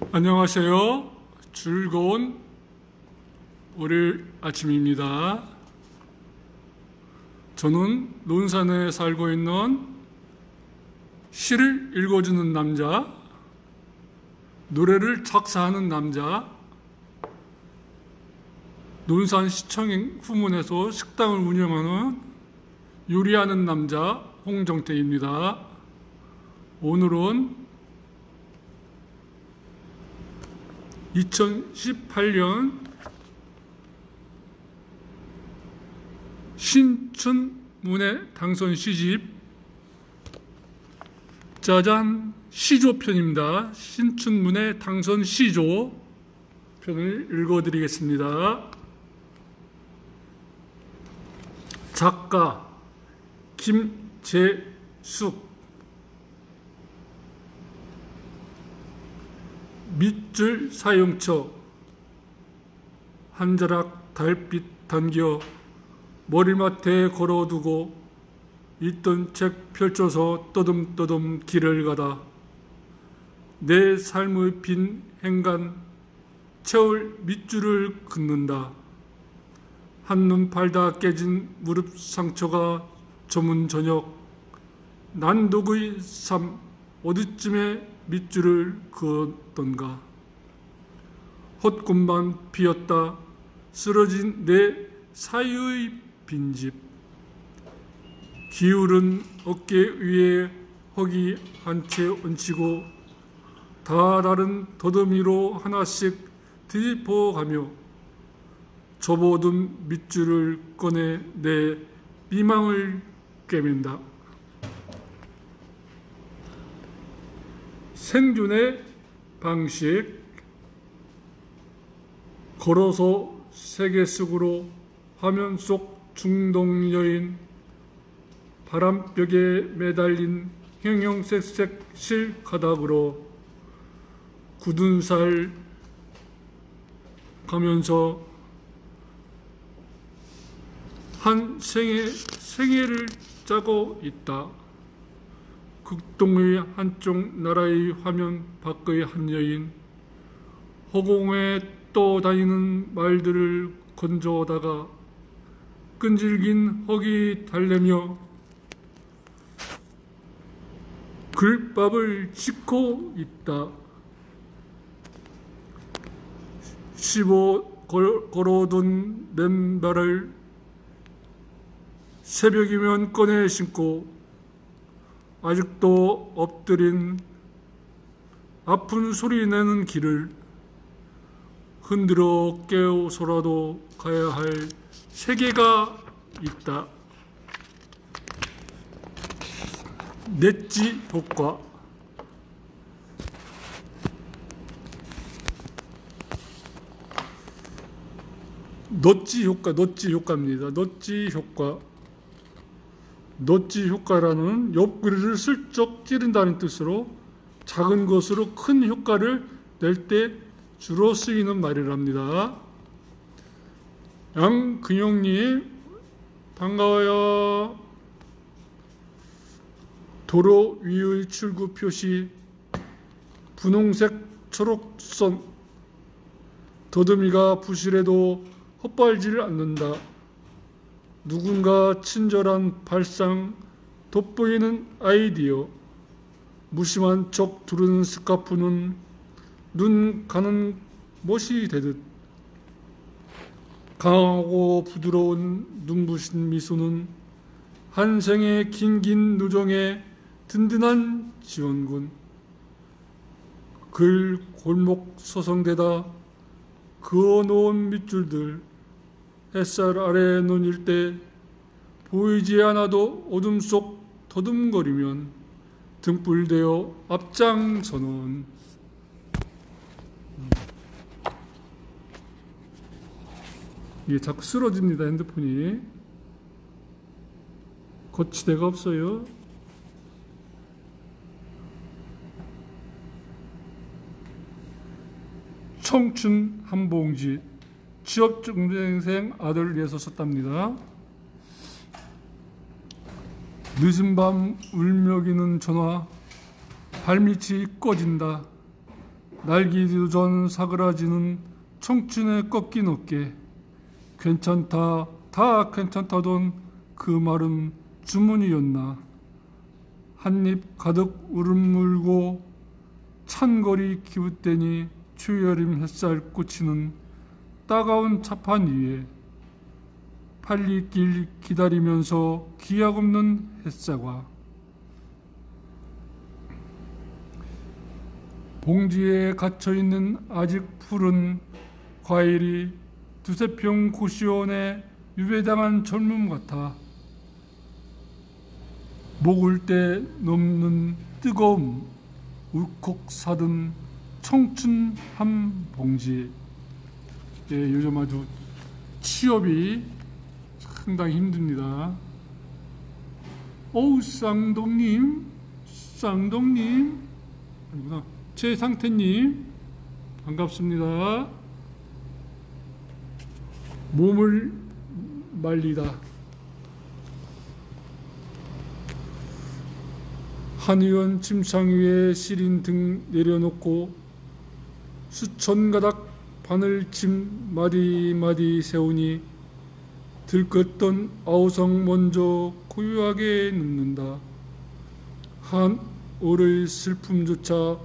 안녕하세요. 즐거운 월요일 아침입니다. 저는 논산에 살고 있는 시를 읽어주는 남자, 노래를 작사하는 남자, 논산시청 후문에서 식당을 운영하는 요리하는 남자 홍정태입니다. 오늘은 2018년 신춘문예 당선 시집 짜잔 시조편입니다. 신춘문예 당선 시조 편을 읽어드리겠습니다. 작가 김재숙. 밑줄 사용처 한 자락 달빛 담겨 머리맡에 걸어두고 있던 책 펼쳐서 떠듬떠듬 길을 가다 내 삶의 빈 행간 채울 밑줄을 긋는다. 한눈 팔다 깨진 무릎 상처가 저문 저녁 난독의 삶 어디쯤에 밑줄을 그었던가. 헛꿈만 피었다 쓰러진 내 사이의 빈집. 기울은 어깨 위에 허기 한 채 얹히고 다 다른 더듬이로 하나씩 뒤집어가며 접어둔 밑줄을 꺼내 내 미망을 꿰맨다. 생존의 방식. 걸어서 세계 속으로 화면 속 중동 여인 바람벽에 매달린 형형색색 실가닥으로 굳은 살 가면서 한 생애를 짜고 있다. 극동의 한쪽 나라의 화면 밖의 한 여인 허공에 떠다니는 말들을 건져다가 끈질긴 허기 달래며 글밥을 짓고 있다. 씹어 걸어둔 맨발을 새벽이면 꺼내 신고 아직도 엎드린 아픈 소리 내는 길을 흔들어 깨워서라도 가야 할 세계가 있다. 넷지 효과. 넛지 효과입니다. 넛지 효과. 넛지 효과라는 옆구리를 슬쩍 찌른다는 뜻으로 작은 것으로 큰 효과를 낼 때 주로 쓰이는 말이랍니다. 양근영님 반가워요. 도로 위의 출구 표시 분홍색 초록선 더듬이가 부실해도 헛발질 않는다. 누군가 친절한 발상 돋보이는 아이디어. 무심한 척 두른 스카프는 눈 가는 못이 되듯 강하고 부드러운 눈부신 미소는 한 생의 긴긴 누정에 든든한 지원군. 글 골목 서성대다 그어놓은 밑줄들 햇살 아래 눈일 때 보이지 않아도 어둠 속 더듬거리면 등불되어 앞장서는. 이게 자꾸 쓰러집니다. 핸드폰이 거치대가 없어요. 청춘 한 봉지. 취업중생생 아들을 위해서 썼답니다. 늦은 밤 울먹이는 전화 발밑이 꺼진다. 날기도 전 사그라지는 청춘의 꺾인 어깨. 괜찮다, 다 괜찮다던 그 말은 주문이었나. 한입 가득 우름 물고 찬 거리 기웃대니 초여름 햇살 꽂히는 따가운 차판 위에 팔리길 기다리면서 기약 없는 햇사과 봉지에 갇혀있는 아직 푸른 과일이 두세 평 고시원에 유배당한 젊음 같아 목을 때 넘는 뜨거움 울컥 사든 청춘 한 봉지. 예, 요즘 아주 취업이 상당히 힘듭니다. 어우, 쌍동님 아니구나, 최상태님 반갑습니다. 몸을 말리다. 한 의원 침상 위에 시린 등 내려놓고 수천 가닥 바늘침 마디마디 세우니 들끓던 아우성 먼저 고요하게 눕는다. 한 올의 슬픔조차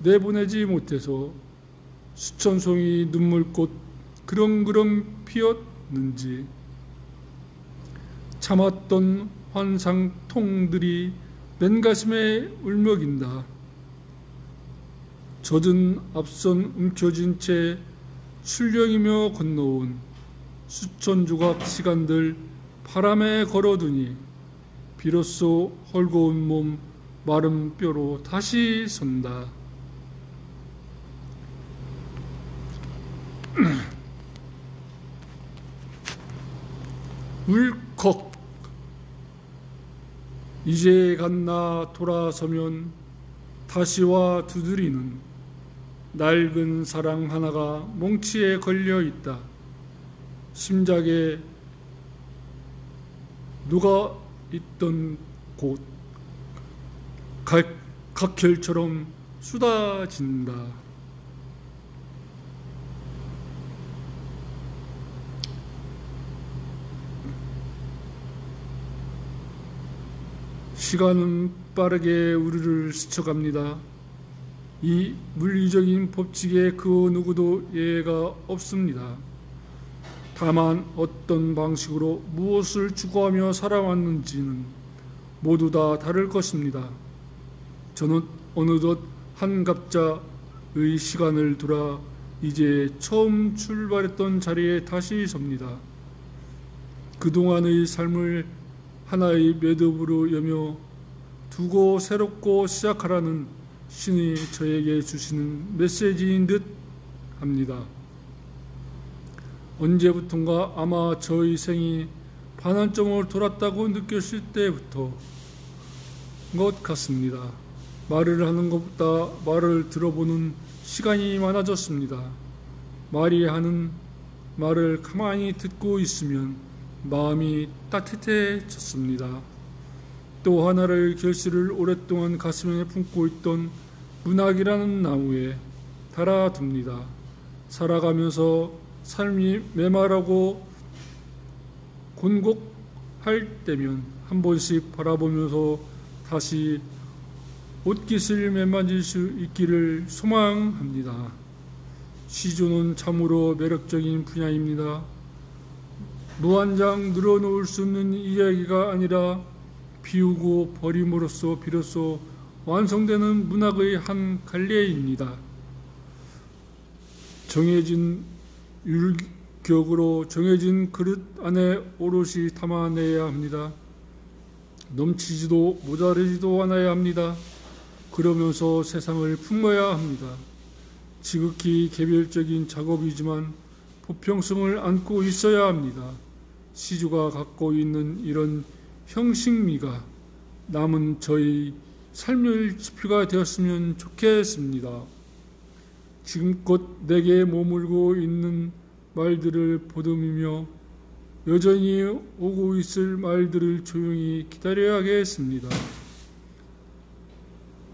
내보내지 못해서 수천 송이 눈물꽃 그렁그렁 피었는지 참았던 환상통들이 맨가슴에 울먹인다. 젖은 앞선 움켜쥔 채 출렁이며 건너온 수천 조각 시간들 바람에 걸어두니 비로소 헐거운 몸 마른 뼈로 다시 선다. 울컥. 이제 갔나 돌아서면 다시와 두드리는 낡은 사랑 하나가 몽치에 걸려 있다. 심장에 누가 있던 곳 각혈처럼 쏟아진다. 시간은 빠르게 우리를 스쳐갑니다. 이 물리적인 법칙에 그 누구도 예외가 없습니다. 다만 어떤 방식으로 무엇을 추구하며 살아왔는지는 모두 다 다를 것입니다. 저는 어느덧 한갑자의 시간을 돌아 이제 처음 출발했던 자리에 다시 섭니다. 그동안의 삶을 하나의 매듭으로 여며 두고 새롭고 시작하라는 신이 저에게 주시는 메시지인 듯 합니다. 언제부턴가 아마 저의 생이 반환점을 돌았다고 느꼈을 때부터 것 같습니다. 말을 하는 것보다 말을 들어보는 시간이 많아졌습니다. 말이 하는 말을 가만히 듣고 있으면 마음이 따뜻해졌습니다. 또 하나의 결실을 오랫동안 가슴에 품고 있던 문학이라는 나무에 달아둡니다. 살아가면서 삶이 메마르고 곤곡할 때면 한 번씩 바라보면서 다시 옷깃을 매만질 수 있기를 소망합니다. 시조는 참으로 매력적인 분야입니다. 무한장 늘어놓을 수 없는 이야기가 아니라 비우고 버림으로써 비로소 완성되는 문학의 한 갈래입니다. 정해진 율격으로 정해진 그릇 안에 오롯이 담아내야 합니다. 넘치지도 모자르지도 않아야 합니다. 그러면서 세상을 품어야 합니다. 지극히 개별적인 작업이지만 보편성을 안고 있어야 합니다. 시조가 갖고 있는 이런 형식미가 남은 저희 삶의 지표가 되었으면 좋겠습니다. 지금껏 내게 머물고 있는 말들을 보듬으며 여전히 오고 있을 말들을 조용히 기다려야겠습니다.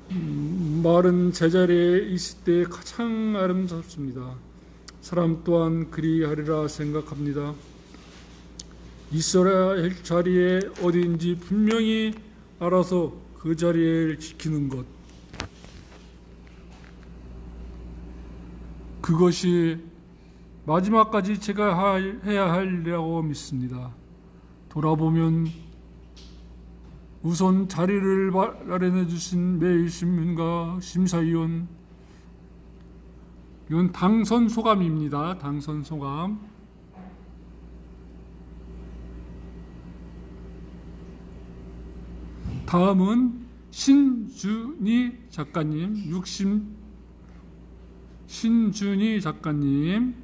말은 제자리에 있을 때 가장 아름답습니다. 사람 또한 그리하리라 생각합니다. 있어야 할 자리에 어디인지 분명히 알아서 그 자리를 지키는 것, 그것이 마지막까지 제가 해야 하리라고 믿습니다. 돌아보면 우선 자리를 마련해 주신 매일신문과 심사위원, 이건 당선 소감입니다. 당선 소감. 다음은 신준희 작가님, 신준희 작가님,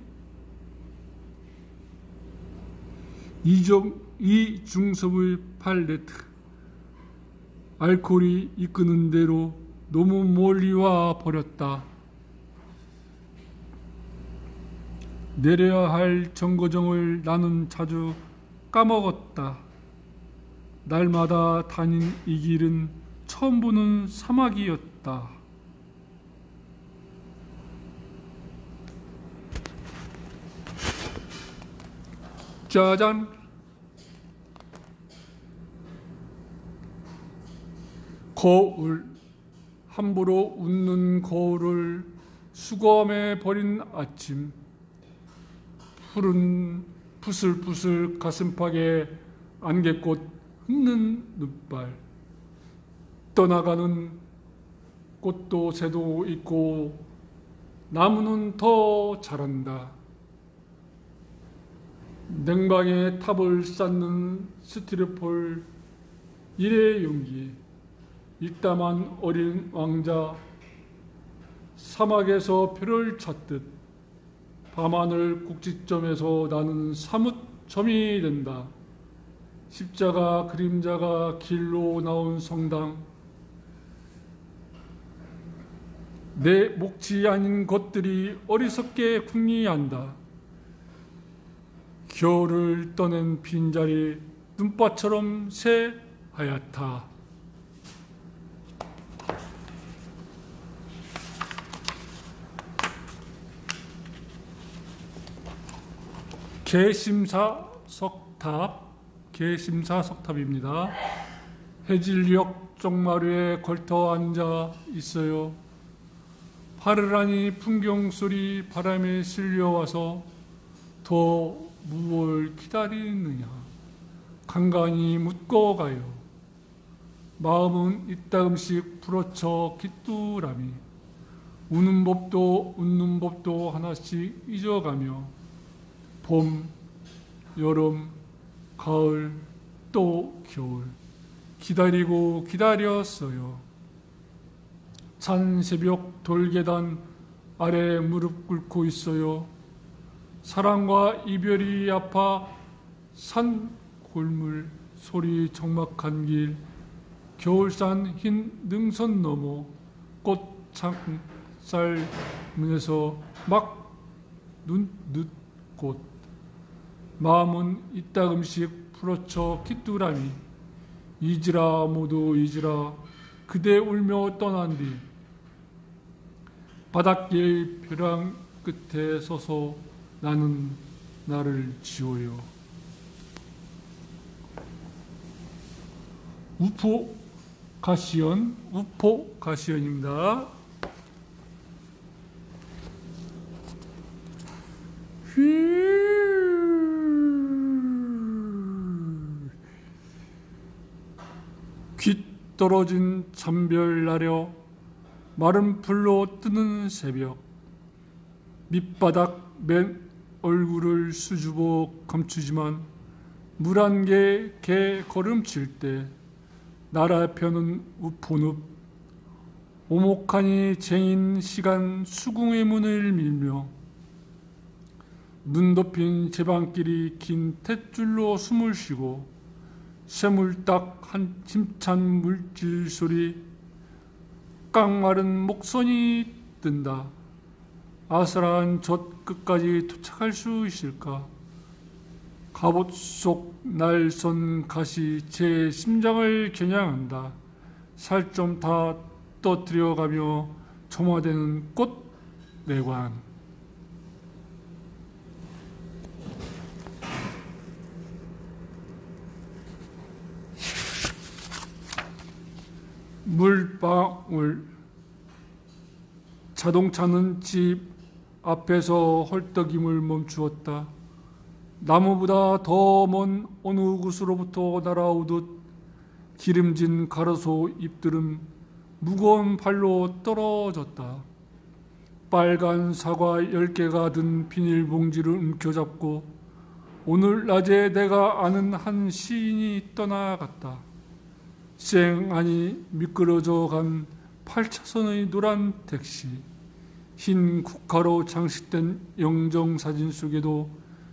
이중섭의 팔레트, 알코올이 이끄는 대로 너무 멀리 와 버렸다. 내려야 할 정거장을 나는 자주 까먹었다. 날마다 다닌 이 길은 처음 보는 사막이었다. 짜잔! 거울, 함부로 웃는 거울을 수거함에 버린 아침, 푸른 부슬부슬 가슴팍에 안개꽃 흠는 눈발, 떠나가는 꽃도 새도 있고 나무는 더 자란다. 냉방에 탑을 쌓는 스티로폴 일회용기, 입담한 어린 왕자, 사막에서 표를 찾듯 밤하늘 꼭지점에서 나는 사뭇 점이 된다. 십자가 그림자가 길로 나온 성당, 내 몫이 아닌 것들이 어리석게 궁리한다. 겨울을 떠낸 빈자리 눈밭처럼 새하얗다. 개심사 석탑입니다. 해질녘 쪽마루에 걸터 앉아 있어요. 파르라니 풍경소리 바람에 실려와서 더 무엇을 기다리느냐 간간히 묻고 가요. 마음은 이따금씩 풀어쳐 깃두라미, 웃는 법도 하나씩 잊어가며 봄, 여름, 가을, 또 겨울 기다리고 기다렸어요. 찬 새벽 돌계단 아래 무릎 꿇고 있어요. 사랑과 이별이 아파 산 골물 소리 적막한 길, 겨울산 흰 능선 너머 꽃창살 문에서 막 눈늦꽃, 마음은 이따금씩 풀어쳐 깃두라미, 잊으라 모두 잊으라 그대 울며 떠난 뒤 바닷길 벼랑 끝에 서서 나는 나를 지워요. 우포 가시연입니다. 귀 떨어진 잠별 나려 마른 풀로 뜨는 새벽, 밑바닥 맨 얼굴을 수줍어 감추지만 물 한 개 걸음칠 때 나라 펴는 우포늪, 오목하니 쟁인 시간 수궁의 문을 밀며 눈 덮인 제방길이 긴 탯줄로 숨을 쉬고 쇠물딱 한 힘찬 물질 소리, 깡마른 목선이 뜬다. 아슬한 젖 끝까지 도착할 수 있을까? 갑옷 속 날선 가시 제 심장을 겨냥한다. 살 좀 다 떠들여가며 점화되는 꽃 내관. 물방울. 자동차는 집 앞에서 헐떡임을 멈추었다. 나무보다 더 먼 어느 곳으로부터 날아오듯 기름진 가로수 잎들은 무거운 발로 떨어졌다. 빨간 사과 10개가 든 비닐봉지를 움켜잡고 오늘 낮에 내가 아는 한 시인이 떠나갔다. 쌩하니 미끄러져 간 8차선의 노란 택시, 흰 국화로 장식된 영정사진 속에도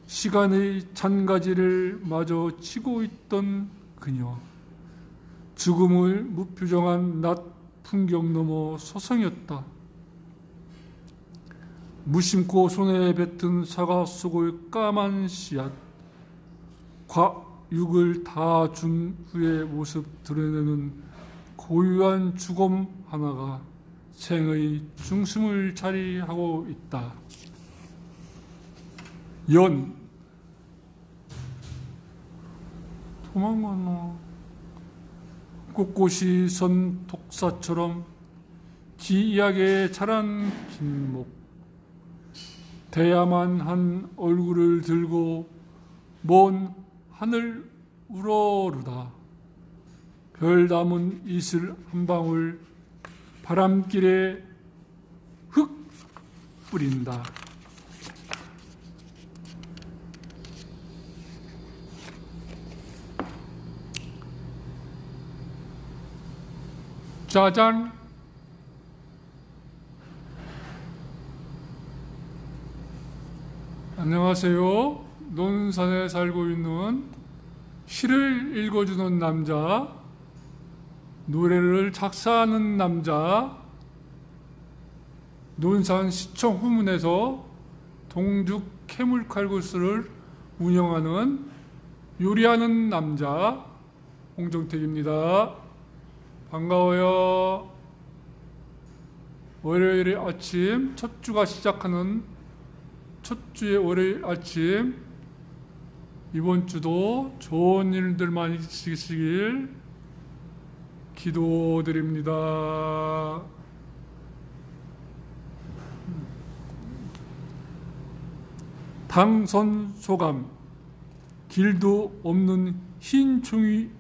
시간의 잔가지를 마저 치고 있던 그녀. 죽음을 무표정한 낮 풍경 너머 서성였다. 무심코 손에 뱉은 사과 속의 까만 씨앗, 과육을 다 준 후의 모습 드러내는 고유한 주검 하나가 생의 중심을 자리하고 있다. 연. 도망가나. 꼿꼿이 선 독사처럼 기이하게 자란 긴목. 대야만 한 얼굴을 들고 먼 하늘 우러르다. 별 담은 이슬 한 방울 바람길에 흙 뿌린다. 짜잔! 안녕하세요. 논산에 살고 있는 시를 읽어주는 남자, 노래를 작사하는 남자, 논산시청 후문에서 동죽 캐물칼국수를 운영하는 요리하는 남자 홍정택입니다. 반가워요. 월요일 아침, 첫 주가 시작하는 첫 주의 월요일 아침, 이번 주도 좋은 일들만 있으시길 기도드립니다. 당선 소감. 길도 없는 흰 종이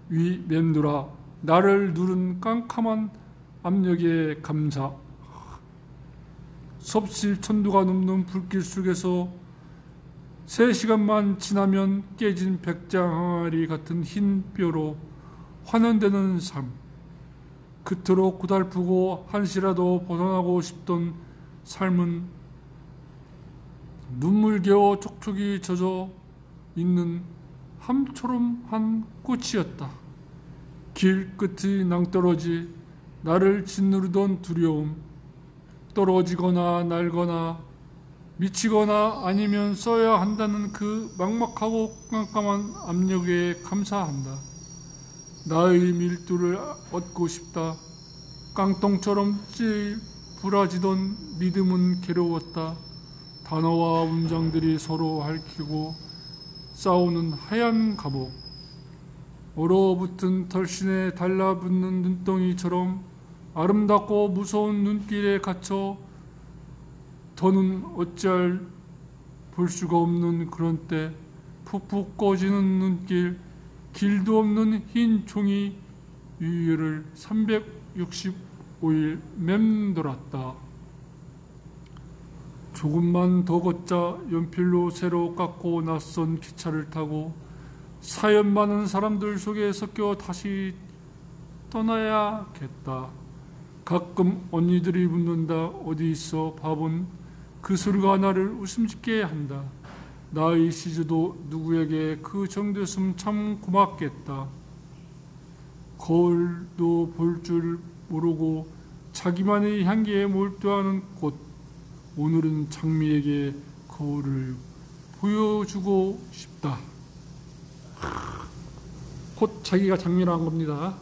위 맴돌아 나를 누른 깜깜한 압력에 감사. 섭실 천도가 넘는 불길 속에서 3시간만 지나면 깨진 백장 항아리 같은 흰 뼈로 환원되는 삶. 그토록 고달프고 한시라도 벗어나고 싶던 삶은 눈물겨워 촉촉이 젖어 있는 함초롬한 꽃이었다. 길 끝의 낭떠러지, 나를 짓누르던 두려움, 떨어지거나 날거나 미치거나 아니면 써야 한다는 그 막막하고 깜깜한 압력에 감사한다. 나의 밀도를 얻고 싶다. 깡통처럼 부라지던 믿음은 괴로웠다. 단어와 문장들이 서로 핥히고 싸우는 하얀 감옥. 얼어붙은 털신에 달라붙는 눈덩이처럼 아름답고 무서운 눈길에 갇혀 더는 어찌할 볼 수가 없는 그런 때 푹푹 꺼지는 눈길, 길도 없는 흰 종이 위를 365일 맴돌았다. 조금만 더 걷자 연필로 새로 깎고 낯선 기차를 타고 사연 많은 사람들 속에 섞여 다시 떠나야겠다. 가끔 언니들이 묻는다. 어디 있어 바본? 그 소리가 나를 웃음짓게 한다. 나의 시주도 누구에게 그 정도였으면 참 고맙겠다. 거울도 볼 줄 모르고 자기만의 향기에 몰두하는 꽃. 오늘은 장미에게 거울을 보여주고 싶다. 곧 자기가 장미를 한 겁니다.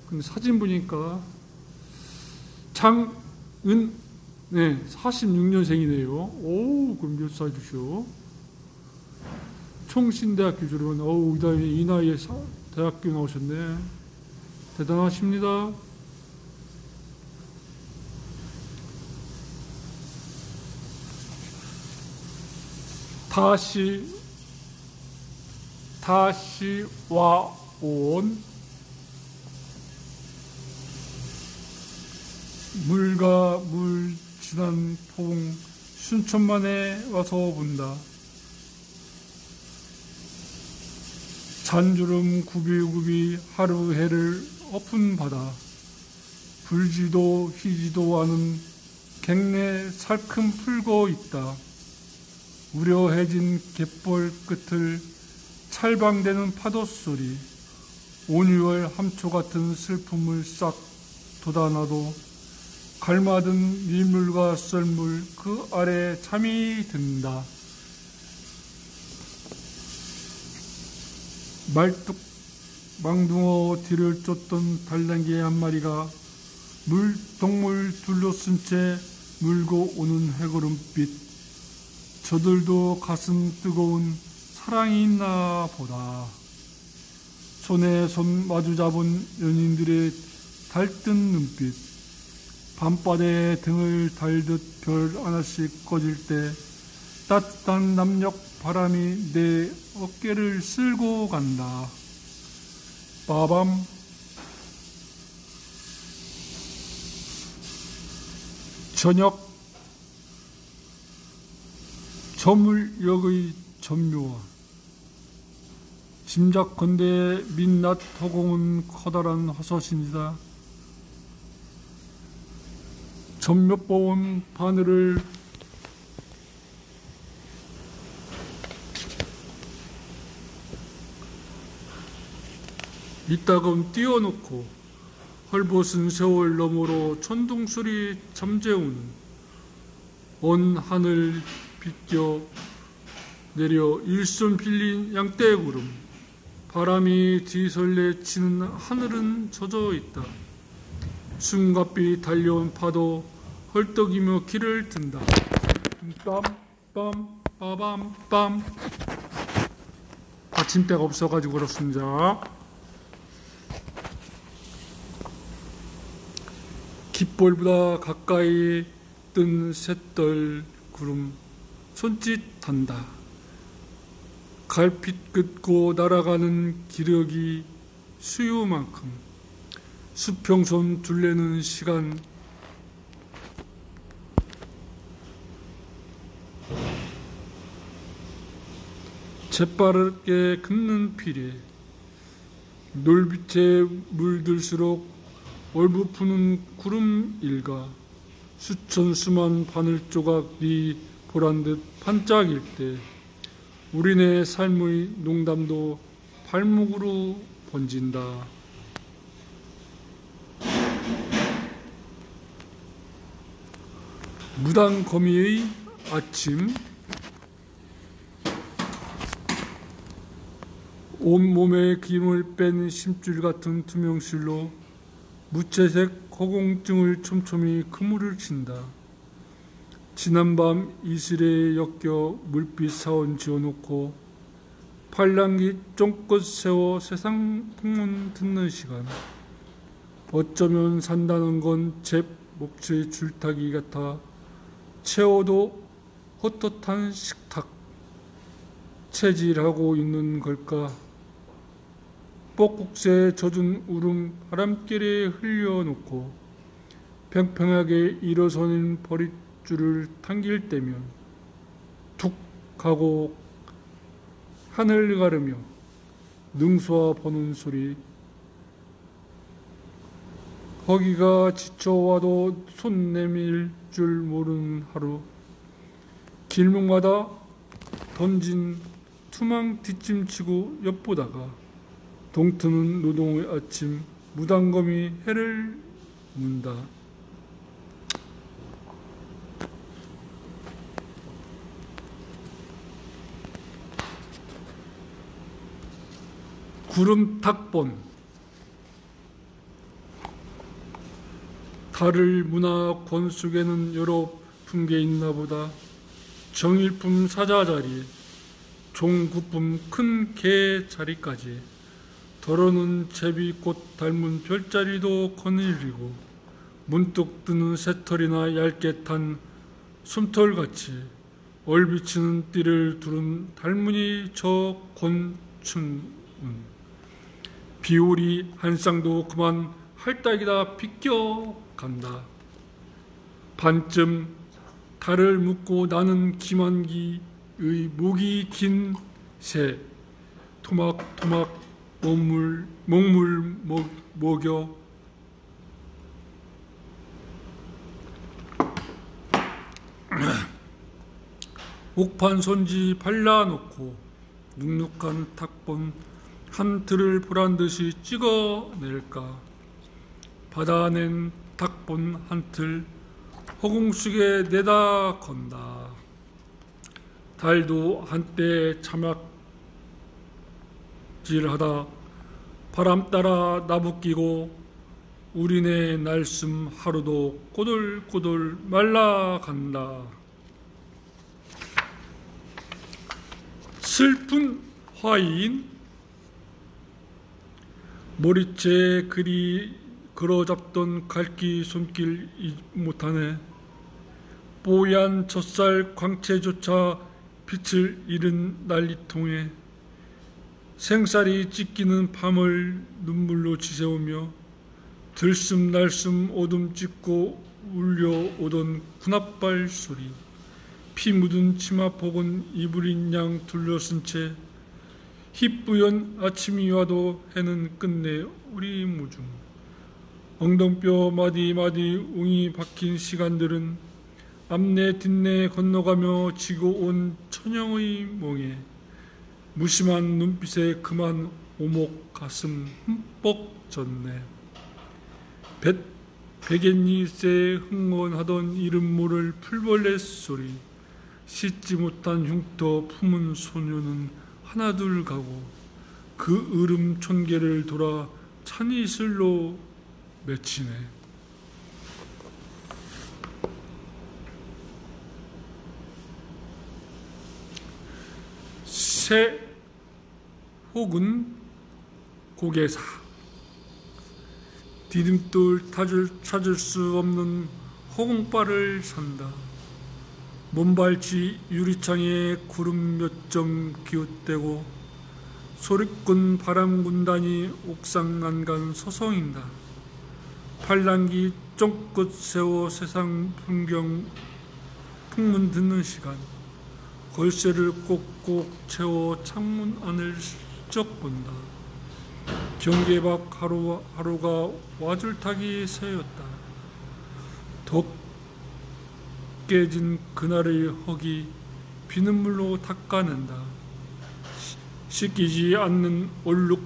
근데 사진 보니까 장은, 네, 46년생이네요. 오, 그럼 몇 살이죠? 총신대학교 졸업은, 이 나이에 대학교 나오셨네. 대단하십니다. 다시 와온 물과 물 지난 포봉 순천만에 와서 본다. 잔주름 굽이굽이 하루 해를 엎은 바다. 불지도 휘지도 않은 갱내 살큼 풀고 있다. 우려해진 갯벌 끝을 찰방대는 파도 소리. 온유월 함초 같은 슬픔을 싹 돋아놔도 갈마든 밀물과 썰물 그 아래 잠이 든다. 말뚝 망둥어 뒤를 쫓던 달랑기 한 마리가 물동물 둘러쓴 채 물고 오는 해구름빛. 저들도 가슴 뜨거운 사랑이 있나 보다. 손에 손 마주 잡은 연인들의 달뜬 눈빛. 밤바다에 등을 달듯 별 하나씩 꺼질 때 따뜻한 남녘 바람이 내 어깨를 쓸고 간다. 빠밤. 저녁 저물역의 전묘와 짐작건대 민낯 허공은 커다란 화서신이다. 전묘보온 바늘을 이따금 띄워놓고 헐벗은 세월 너머로 천둥소리 잠재우는 온 하늘 빗겨 내려 일손 빌린 양떼구름. 바람이 뒤설레 치는 하늘은 젖어 있다. 숨가삐 달려온 파도 헐떡이며 길을 든다. 빰빰 빠밤빰. 받침대가 없어가지고 그렇습니다. 깃볼보다 가까이 뜬 쇳떨 구름 손짓한다. 갈빛 긋고 날아가는 기러기 수요만큼 수평선 둘레는 시간. 재빠르게 긋는 피레. 놀빛에 물들수록 얼부푸는 구름 일가. 수천 수만 바늘 조각이 보란듯 반짝일 때 우리네 삶의 농담도 발목으로 번진다. 무당거미의 아침. 온몸에 기름을 뺀 심줄 같은 투명실로 무채색 허공증을 촘촘히 그물을 친다. 지난밤 이슬에 엮여 물빛 사원 지어놓고 팔랑귀 쫑긋 세워 세상 풍문 듣는 시간. 어쩌면 산다는 건 잽 목초의 줄타기 같아 채워도 헛헛한 식탁. 체질하고 있는 걸까? 뻑국새에 젖은 울음 바람결에 흘려놓고 평평하게 일어서는 버릿줄을 당길 때면 툭 하고 하늘 가르며 능수와 보는 소리. 허기가 지쳐와도 손 내밀 줄 모르는 하루. 길목마다 던진 투망 뒷짐치고 엿보다가 동트는 노동의 아침. 무당검이 해를 문다. 구름 탁본. 달을 문화 권 속에는 여러 품계 있나 보다. 정일품 사자 자리, 종구품 큰 개 자리까지, 더러는 제비꽃 닮은 별자리도 거닐리고, 문득 뜨는 새털이나 얇게 탄 솜털같이 얼비치는 띠를 두른 닮은이 저 곤충은 비오리 한 쌍도 그만 할딱이다 비껴간다. 반쯤 달을 묶고 나는 김한기의 목이 긴 새 토막토막 목물 먹여 옥판 손지 발라놓고 눅눅한 탁본 한 틀을 보란듯이 찍어낼까. 받아낸 탁본 한 틀 허공속에 내다 건다. 달도 한때 참약질하다 바람 따라 나부끼고 우리네 날숨 하루도 꼬들꼬들 말라간다. 슬픈 화인 머리채 그리 걸어잡던 갈기 손길 못하네. 뽀얀 젖살 광채조차 빛을 잃은 난리통에 생쌀이 찢기는 밤을 눈물로 지새우며 들숨날숨 오둠 찢고 울려오던 군합발 소리, 피 묻은 치마폭은 이불인 양 둘러쓴 채 희뿌연 아침이 와도 해는 끝내 우리 무중. 엉덩뼈 마디마디 웅이 박힌 시간들은 앞내 뒷내 건너가며 지고 온 천영의 멍에 무심한 눈빛에 그만 오목 가슴 흠뻑 젖네. 베갯잎새 흥건하던 이름 모를 풀벌레 소리, 씻지 못한 흉터 품은 소녀는 하나둘 가고 그 으름 촌계를 돌아 찬이슬로 맺히네. 새 혹은 고개사, 디딤돌 찾을 수 없는 허공바를 산다. 몸발치 유리창에 구름 몇 점 기웃대고 소리꾼 바람군단이 옥상 난간 서성인다. 팔랑기 쫑긋 세워 세상 풍경 풍문 듣는 시간, 걸쇠를 꼭꼭 채워 창문 안을 슬쩍 본다. 경계 밖 하루가 와줄타기 새였다. 덕 깨진 그날의 흙이 비눗물로 닦아낸다. 씻기지 않는 얼룩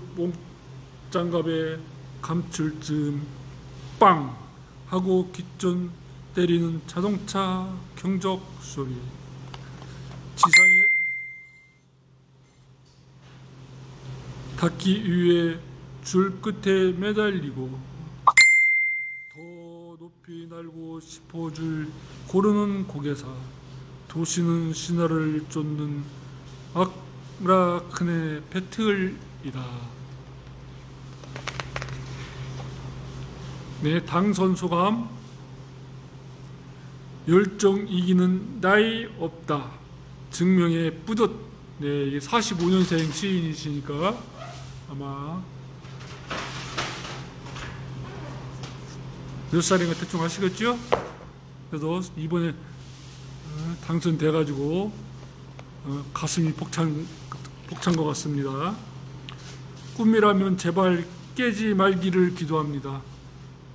몸장갑에 감출 즈음 빵 하고 기존 때리는 자동차 경적 소리, 지상에 닿기 위해 줄 끝에 매달리고 더 높이 날고 싶어줄 고르는 고개사, 도시는 신화를 쫓는 아라크네 배틀이다. 네, 당선 소감. 열정 이기는 나이 없다. 증명의 뿌듯. 네, 이게 45년생 시인이시니까 아마 몇 살인가 대충 아시겠죠? 그래서 이번에 당선돼가지고 가슴이 벅찬 것 같습니다. 꿈이라면 제발 깨지 말기를 기도합니다.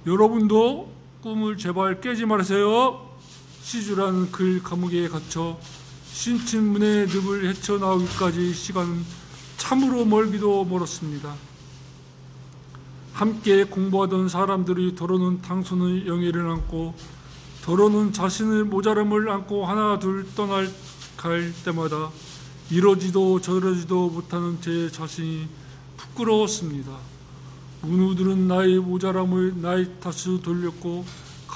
여러분도 꿈을 제발 깨지 말으세요. 시주라는 글 감옥에 갇혀 신친문의 늪을 헤쳐나오기까지 시간은 참으로 멀기도 멀었습니다. 함께 공부하던 사람들이 더러는 당선의 영예를 안고 더러는 자신의 모자람을 안고 하나 둘 떠날 갈 때마다 이러지도 저러지도 못하는 제 자신이 부끄러웠습니다. 문우들은 나의 모자람을 나의 탓으로 돌렸고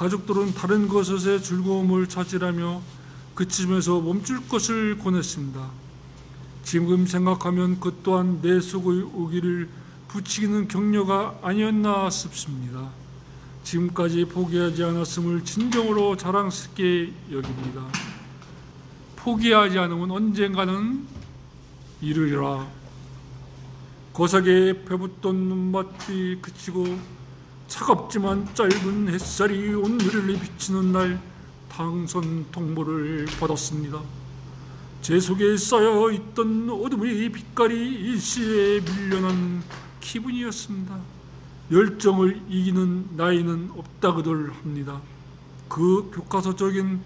가족들은 다른 것에 즐거움을 찾으라며 그쯤에서 멈출 것을 권했습니다. 지금 생각하면 그 또한 내 속의 오기를 부추기는 격려가 아니었나 싶습니다. 지금까지 포기하지 않았음을 진정으로 자랑스럽게 여깁니다. 포기하지 않으면 언젠가는 이르리라. 고사게 배붓던 눈맛이 그치고 차갑지만 짧은 햇살이 온누리를 비치는 날 당선 통보를 받았습니다. 제 속에 쌓여있던 어둠의 빛깔이 일시에 밀려난 기분이었습니다. 열정을 이기는 나이는 없다고들 합니다. 그 교과서적인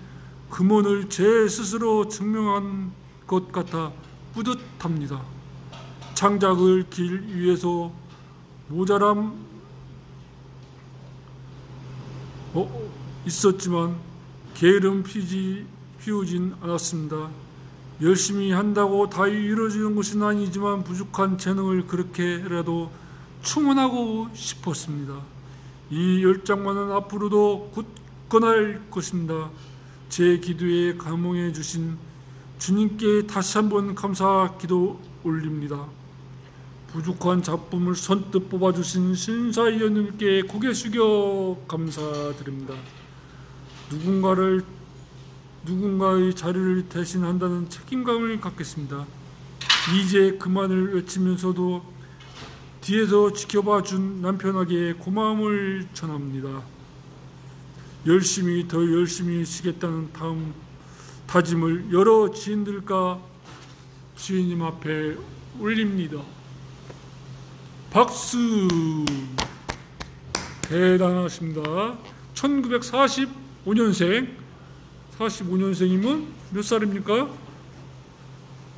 금원을 제 스스로 증명한 것 같아 뿌듯합니다. 창작을 길 위해서 모자람 있었지만 게으름 피우진 않았습니다. 열심히 한다고 다 이루어지는 것은 아니지만 부족한 재능을 그렇게라도 충원하고 싶었습니다. 이 열정만은 앞으로도 굳건할 것입니다. 제 기도에 감동해 주신 주님께 다시 한번 감사 기도 올립니다. 부족한 작품을 선뜻 뽑아주신 심사위원님께 고개 숙여 감사드립니다. 누군가의 자리를 대신한다는 책임감을 갖겠습니다. 이제 그만을 외치면서도 뒤에서 지켜봐 준 남편에게 고마움을 전합니다. 더 열심히 쉬겠다는 다음 다짐을 여러 지인들과 주인님 앞에 올립니다. 박수! 대단하십니다. 1945년생 45년생이면 몇 살입니까?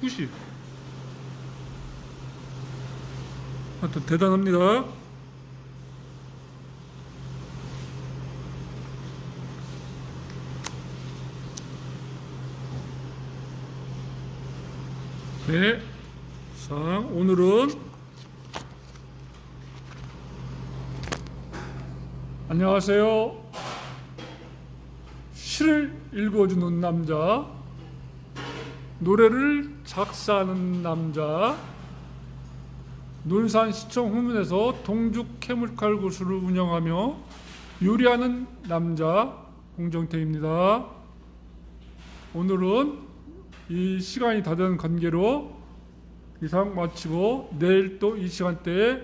90. 하여튼 대단합니다. 네. 자, 오늘은 안녕하세요. 시를 읽어주는 남자, 노래를 작사하는 남자, 논산시청 후문에서 동죽 케미칼 고수를 운영하며 요리하는 남자 홍정태입니다. 오늘은 이 시간이 다 된 관계로 이상 마치고 내일 또 이 시간대에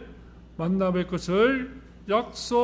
만나 뵐 것을 약속.